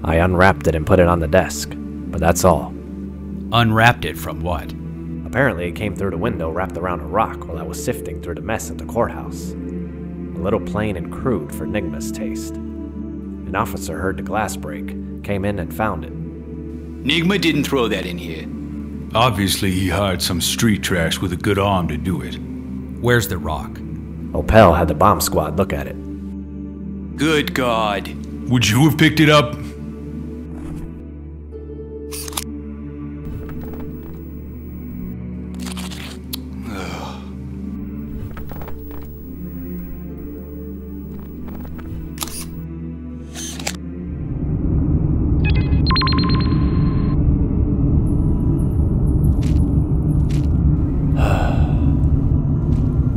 I unwrapped it and put it on the desk, but that's all. Unwrapped it from what? Apparently it came through the window wrapped around a rock while I was sifting through the mess at the courthouse. A little plain and crude for Nigma's taste. An officer heard the glass break, came in and found it. Nigma didn't throw that in here. Obviously he hired some street trash with a good arm to do it. Where's the rock? Opel had the bomb squad look at it. Good God. Would you have picked it up?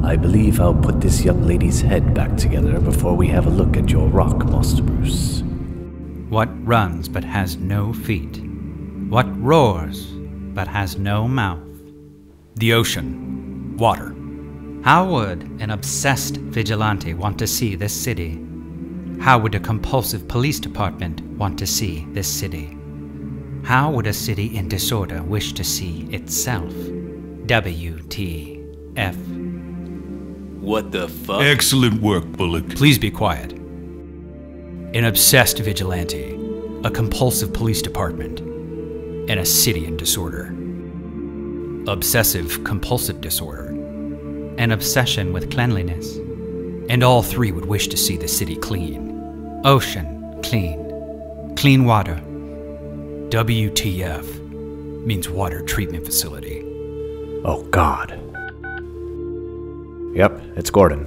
I believe I'll put this young lady's head back together before we have a look at your rock, Master Bruce. What runs but has no feet? What roars but has no mouth? The ocean. Water. How would an obsessed vigilante want to see this city? How would a compulsive police department want to see this city? How would a city in disorder wish to see itself? WTF. What the fuck? Excellent work, Bullock. Please be quiet. An obsessed vigilante, a compulsive police department, and a city in disorder. Obsessive compulsive disorder. An obsession with cleanliness. And all three would wish to see the city clean. Ocean, clean. Clean water. WTF means water treatment facility. Oh, God. Yep, it's Gordon.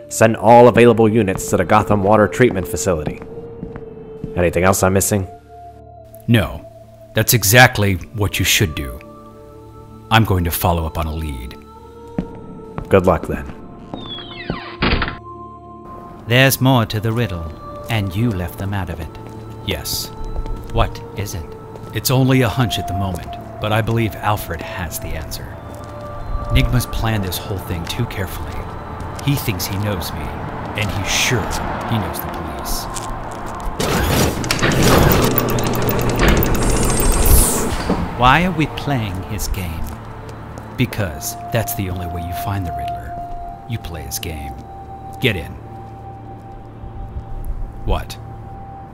Send all available units to the Gotham Water Treatment Facility. Anything else I'm missing? No, that's exactly what you should do. I'm going to follow up on a lead. Good luck then. There's more to the riddle, and you left them out of it. Yes. What is it? It's only a hunch at the moment, but I believe Alfred has the answer. Nigma's planned this whole thing too carefully. He thinks he knows me, and he's sure he knows the police. Why are we playing his game? Because that's the only way you find the Riddler. You play his game. Get in. What?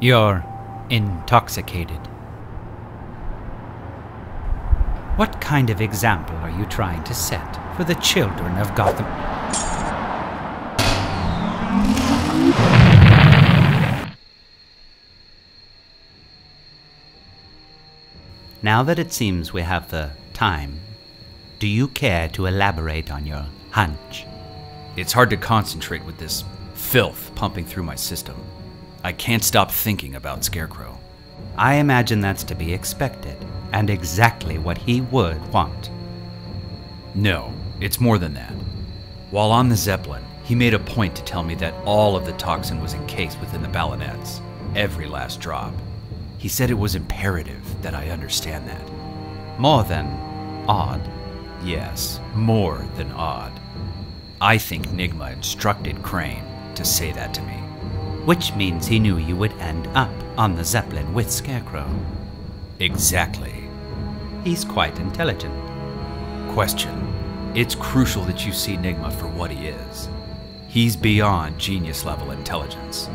You're intoxicated. What kind of example are you trying to set for the children of Gotham? Now that it seems we have the time, do you care to elaborate on your hunch? It's hard to concentrate with this filth pumping through my system. I can't stop thinking about Scarecrow. I imagine that's to be expected, and exactly what he would want. No, it's more than that. While on the Zeppelin, he made a point to tell me that all of the toxin was encased within the ballonets, every last drop. He said it was imperative that I understand that. More than odd. Yes, more than odd. I think Nigma instructed Crane to say that to me. Which means he knew you would end up on the Zeppelin with Scarecrow. Exactly. He's quite intelligent. Question. It's crucial that you see Nigma for what he is. He's beyond genius-level intelligence.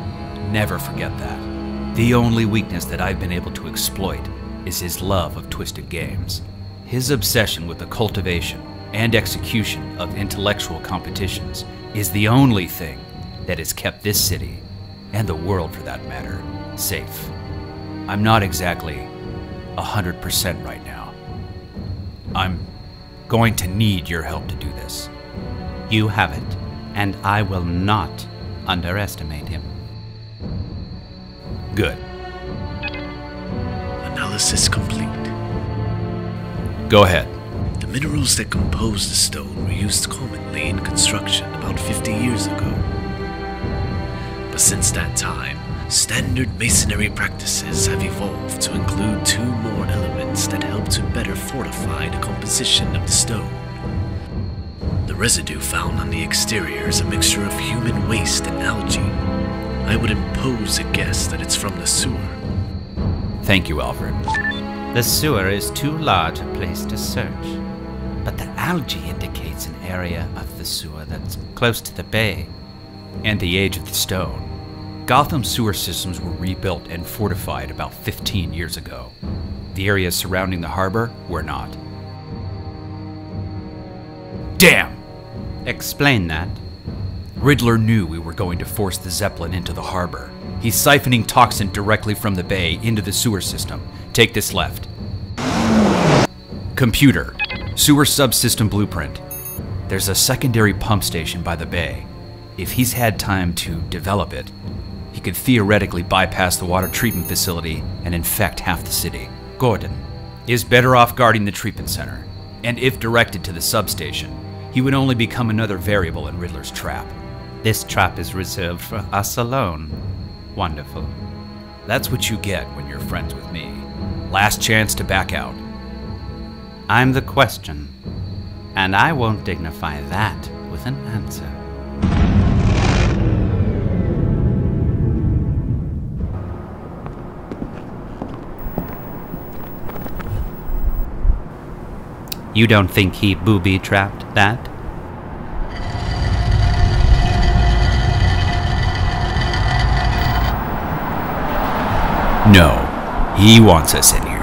Never forget that. The only weakness that I've been able to exploit is his love of twisted games. His obsession with the cultivation and execution of intellectual competitions is the only thing that has kept this city, and the world for that matter, safe. I'm not exactly 100% right now. I'm going to need your help to do this. You have it, and I will not underestimate him. Good. Analysis complete. Go ahead. The minerals that compose the stone were used commonly in construction about 50 years ago. But since that time, standard masonry practices have evolved to include two more elements that help to better fortify the composition of the stone. The residue found on the exterior is a mixture of human waste and algae. I would impose a guess that it's from the sewer. Thank you, Alfred. The sewer is too large a place to search, but the algae indicates an area of the sewer that's close to the bay. And the age of the stone. Gotham's sewer systems were rebuilt and fortified about 15 years ago. The areas surrounding the harbor were not. Damn! Explain that. Riddler knew we were going to force the Zeppelin into the harbor. He's siphoning toxin directly from the bay into the sewer system. Take this left. Computer. Sewer subsystem blueprint. There's a secondary pump station by the bay. If he's had time to develop it, he could theoretically bypass the water treatment facility and infect half the city. Gordon is better off guarding the treatment center, and if directed to the substation, he would only become another variable in Riddler's trap. This trap is reserved for us alone. Wonderful. That's what you get when you're friends with me. Last chance to back out. I'm the question, and I won't dignify that with an answer. You don't think he booby-trapped that? No, he wants us in here.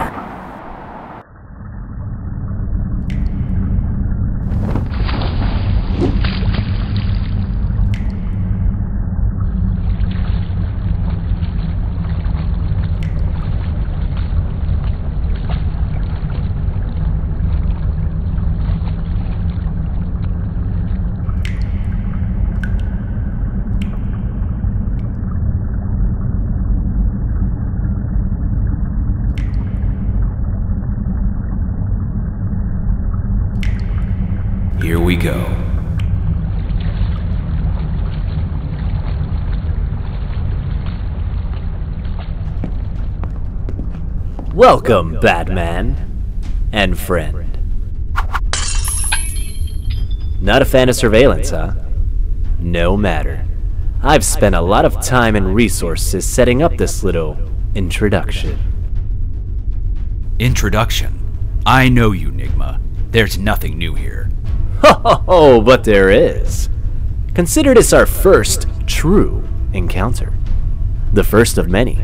Here we go. Welcome, Batman and friend. Not a fan of surveillance, huh? No matter. I've spent a lot of time and resources setting up this little introduction. Introduction? I know you, Nigma. There's nothing new here. Ho ho ho, but there is. Consider this our first true encounter. The first of many.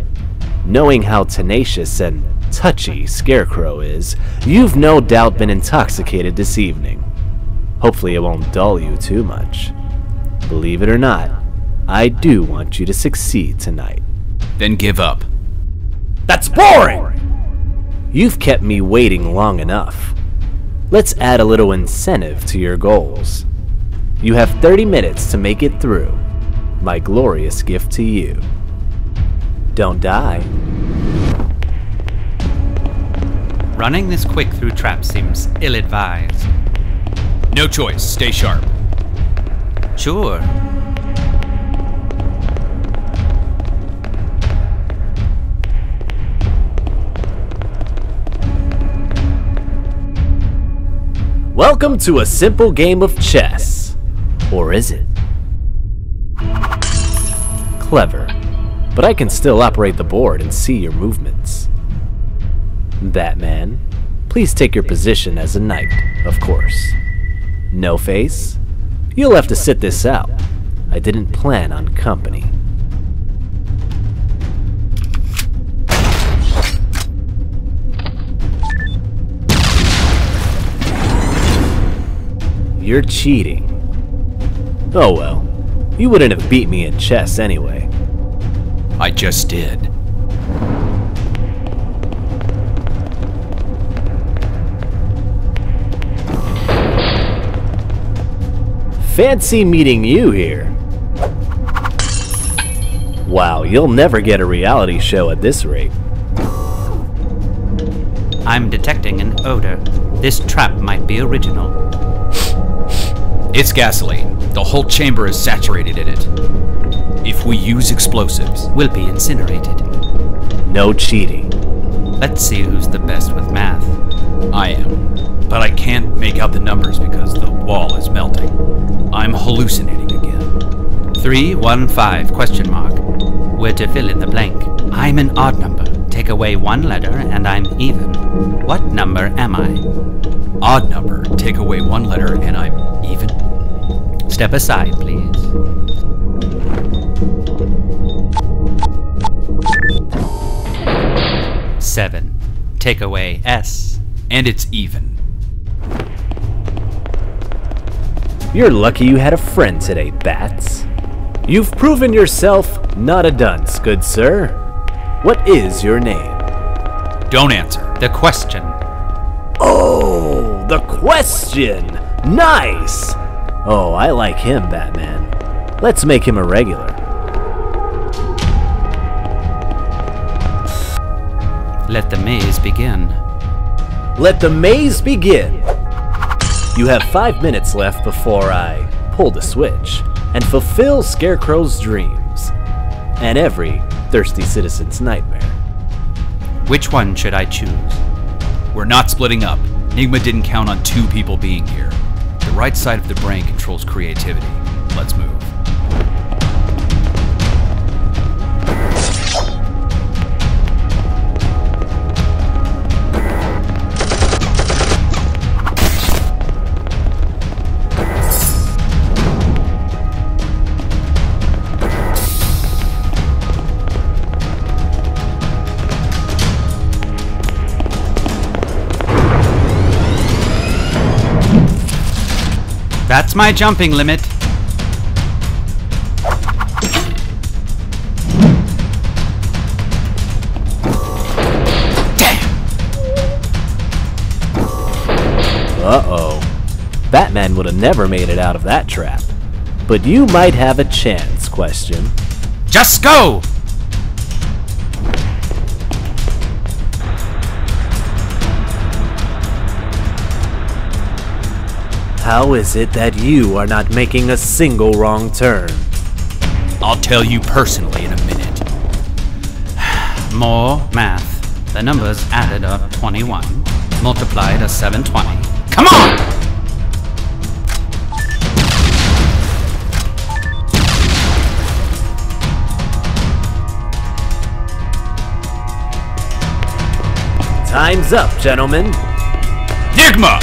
Knowing how tenacious and touchy Scarecrow is, you've no doubt been intoxicated this evening. Hopefully it won't dull you too much. Believe it or not, I do want you to succeed tonight. Then give up. That's boring! You've kept me waiting long enough. Let's add a little incentive to your goals. You have 30 minutes to make it through. My glorious gift to you. Don't die. Running this quick through traps seems ill-advised. No choice. Stay sharp. Sure. Welcome to a simple game of chess. Or is it? Clever. But I can still operate the board and see your movements. Batman, please take your position as a knight, of course. No face? You'll have to sit this out. I didn't plan on company. You're cheating. Oh well, you wouldn't have beat me in chess anyway. I just did. Fancy meeting you here. Wow, you'll never get a reality show at this rate. I'm detecting an odor. This trap might be original. It's gasoline. The whole chamber is saturated in it. If we use explosives, We'll be incinerated. No cheating. Let's see who's the best with math. I am. But I can't make out the numbers because the wall is melting. I'm hallucinating again. 315 question mark. Where to fill in the blank? I'm an odd number. Take away one letter and I'm even. What number am I? Odd number. Take away one letter and I'm even. Step aside, please. Seven. Take away S. And it's even. You're lucky you had a friend today, Bats. You've proven yourself not a dunce, good sir. What is your name? Don't answer. The question. Oh, the question! Nice! Oh, I like him, Batman. Let's make him a regular. Let the maze begin. Let the maze begin! You have 5 minutes left before I pull the switch and fulfill Scarecrow's dreams and every thirsty citizen's nightmare. Which one should I choose? We're not splitting up. Nigma didn't count on 2 people being here. The right side of the brain controls creativity. Let's move. That's my jumping limit. Damn! Uh-oh. Batman would have never made it out of that trap. But you might have a chance, question. Just go! How is it that you are not making a single wrong turn? I'll tell you personally in a minute. More math. The numbers added up 21, multiplied as 720. Come on! Time's up, gentlemen. Nigma!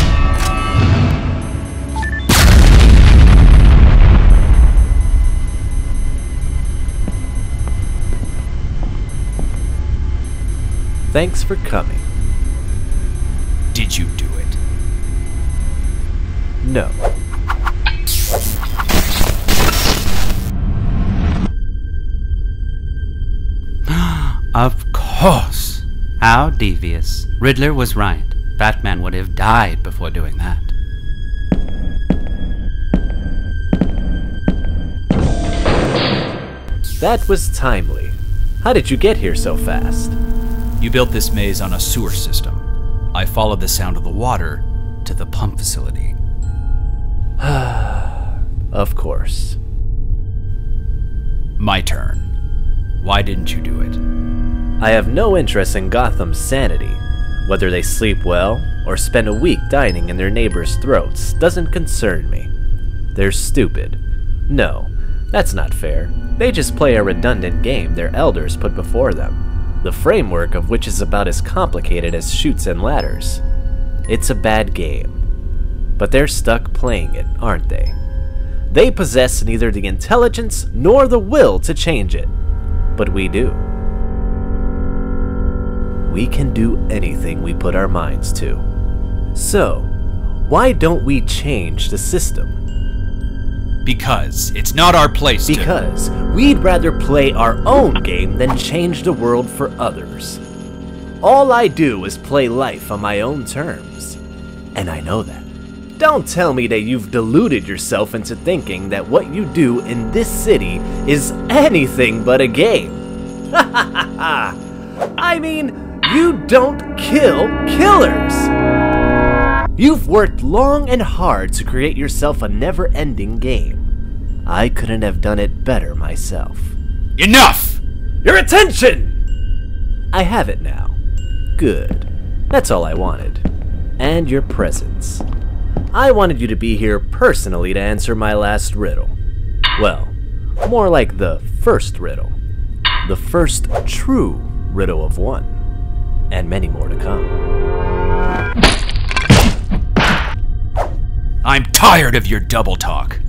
Thanks for coming. Did you do it? No. Of course. How devious. Riddler was right. Batman would have died before doing that. That was timely. How did you get here so fast? You built this maze on a sewer system. I followed the sound of the water to the pump facility. Of course. My turn. Why didn't you do it? I have no interest in Gotham's sanity. Whether they sleep well or spend a week dining in their neighbors' throats doesn't concern me. They're stupid. No, that's not fair. They just play a redundant game their elders put before them, the framework of which is about as complicated as chutes and ladders. It's a bad game. But they're stuck playing it, aren't they? They possess neither the intelligence nor the will to change it. But we do. We can do anything we put our minds to. So, why don't we change the system? Because it's not our place to... Because we'd rather play our own game than change the world for others. All I do is play life on my own terms. And I know that. Don't tell me that you've deluded yourself into thinking that what you do in this city is anything but a game. Ha ha ha ha! I mean, you don't kill killers! You've worked long and hard to create yourself a never-ending game. I couldn't have done it better myself. Enough! Your attention! I have it now. Good. That's all I wanted. And your presence. I wanted you to be here personally to answer my last riddle. Well, more like the first riddle. The first true riddle of one. and many more to come. I'm tired of your double talk.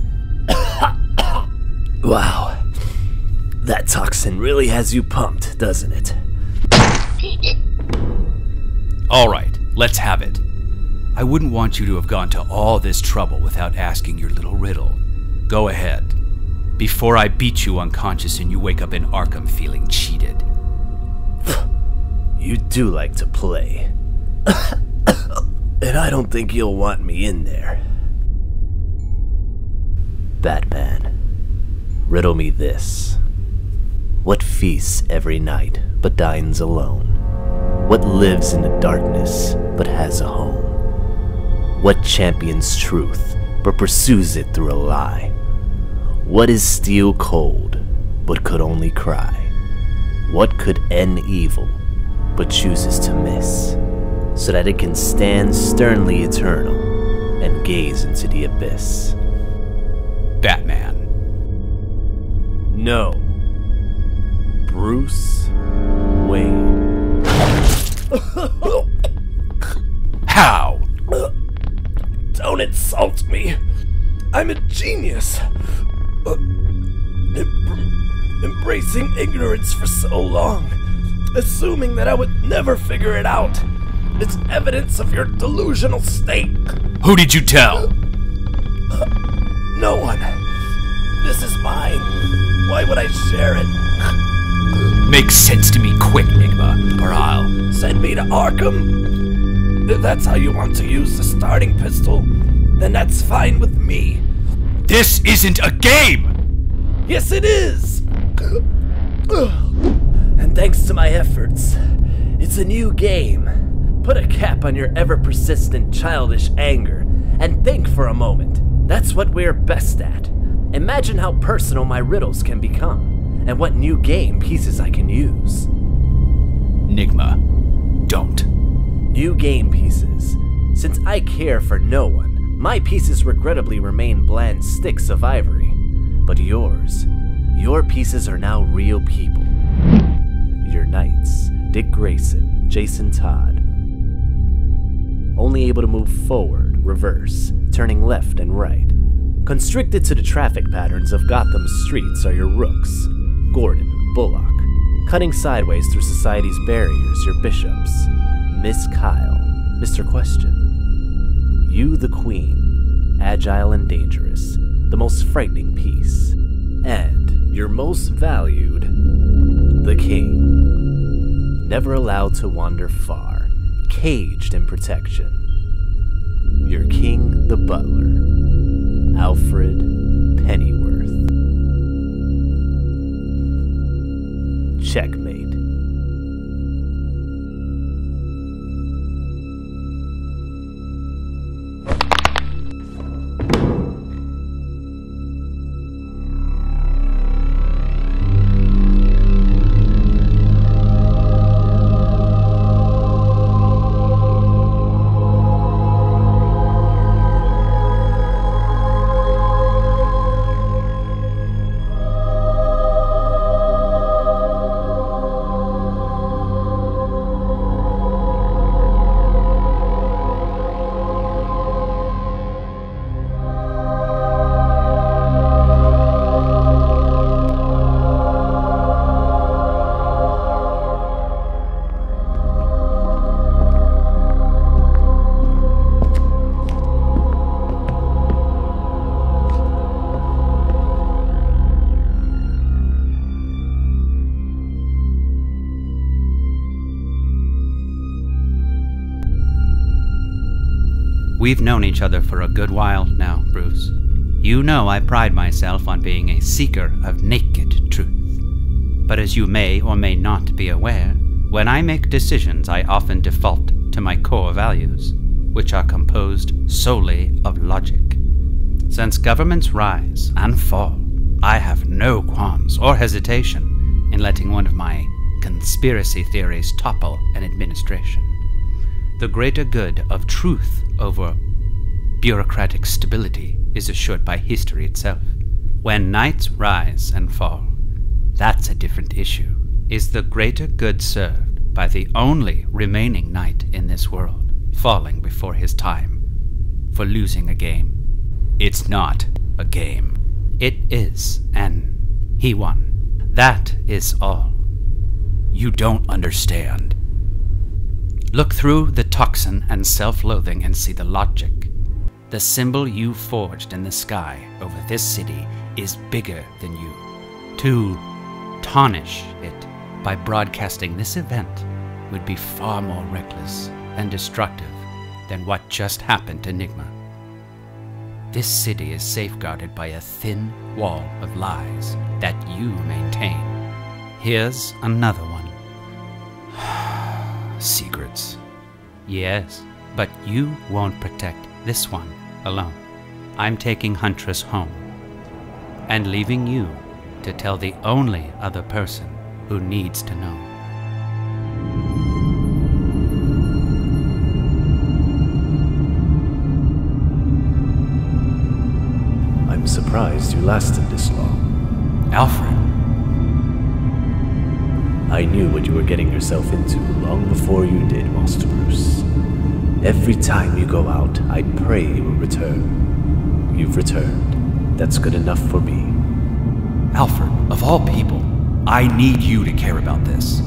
Wow. That toxin really has you pumped, doesn't it? All right, let's have it. I wouldn't want you to have gone to all this trouble without asking your little riddle. Go ahead. Before I beat you unconscious and you wake up in Arkham feeling cheated. You do like to play. And I don't think you'll want me in there. Batman, riddle me this. What feasts every night but dines alone? What lives in the darkness but has a home? What champions truth but pursues it through a lie? What is steel cold but could only cry? What could end evil but chooses to miss, so that it can stand sternly eternal and gaze into the abyss? Batman. No. Bruce Wayne. How? Don't insult me. I'm a genius. Embracing ignorance for so long, assuming that I would never figure it out. It's evidence of your delusional state. Who did you tell? No one. This is mine. Why would I share it? Make sense to me quick, Enigma, or I'll... Send me to Arkham? If that's how you want to use the starting pistol, then that's fine with me. This isn't a game! Yes, it is! And thanks to my efforts, it's a new game. Put a cap on your ever-persistent childish anger and think for a moment. That's what we're best at. Imagine how personal my riddles can become, and what new game pieces I can use. Enigma, don't. New game pieces. Since I care for no one, my pieces regrettably remain bland sticks of ivory. But yours, your pieces are now real people. Your knights, Dick Grayson, Jason Todd. Only able to move forward, reverse, turning left and right. Constricted to the traffic patterns of Gotham's streets are your rooks, Gordon, Bullock. Cutting sideways through society's barriers, your bishops, Miss Kyle, Mr. Question. You, the queen, agile and dangerous, the most frightening piece. And your most valued, the king. Never allowed to wander far, caged in protection. Your king, the butler, Alfred Pennyworth. Checkmate. We've known each other for a good while now, Bruce. You know I pride myself on being a seeker of naked truth. But as you may or may not be aware, when I make decisions, I often default to my core values, which are composed solely of logic. Since governments rise and fall, I have no qualms or hesitation in letting one of my conspiracy theories topple an administration. The greater good of truth over bureaucratic stability is assured by history itself. When knights rise and fall, that's a different issue. Is the greater good served by the only remaining knight in this world, falling before his time, for losing a game. It's not a game. It is, and he won. That is all. You don't understand. Look through the toxin and self-loathing and see the logic. The symbol you forged in the sky over this city is bigger than you. To tarnish it by broadcasting this event would be far more reckless and destructive than what just happened to Enigma. This city is safeguarded by a thin wall of lies that you maintain. Here's another one. Secrets. Yes, but you won't protect this one alone. I'm taking Huntress home and leaving you to tell the only other person who needs to know. I'm surprised you lasted this long. Alfred. I knew what you were getting yourself into long before you did, Master Bruce. Every time you go out, I pray you will return. You've returned. That's good enough for me. Alfred, of all people, I need you to care about this.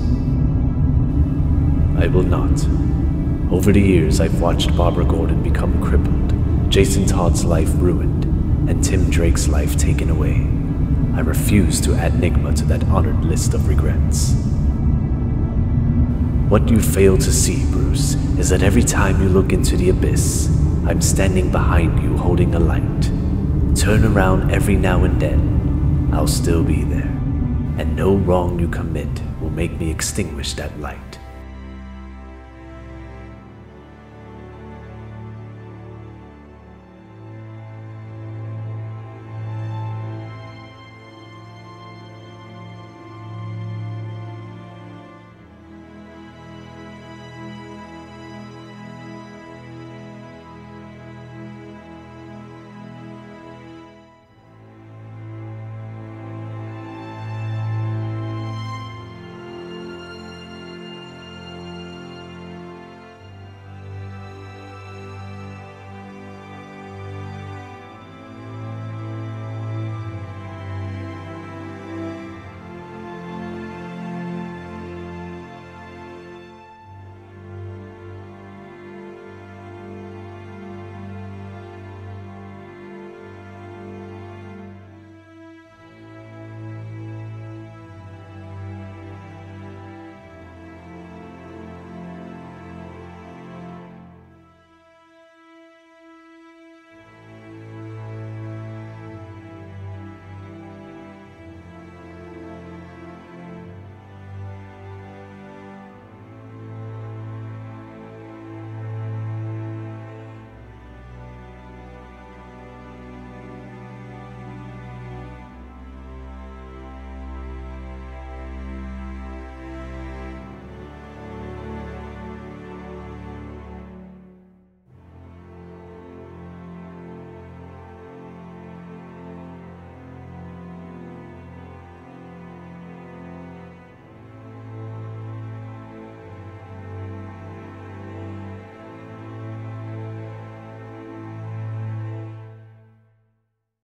I will not. Over the years, I've watched Barbara Gordon become crippled, Jason Todd's life ruined, and Tim Drake's life taken away. I refuse to add Enigma to that honored list of regrets. What you fail to see, Bruce, is that every time you look into the abyss, I'm standing behind you holding a light. Turn around every now and then, I'll still be there, and no wrong you commit will make me extinguish that light.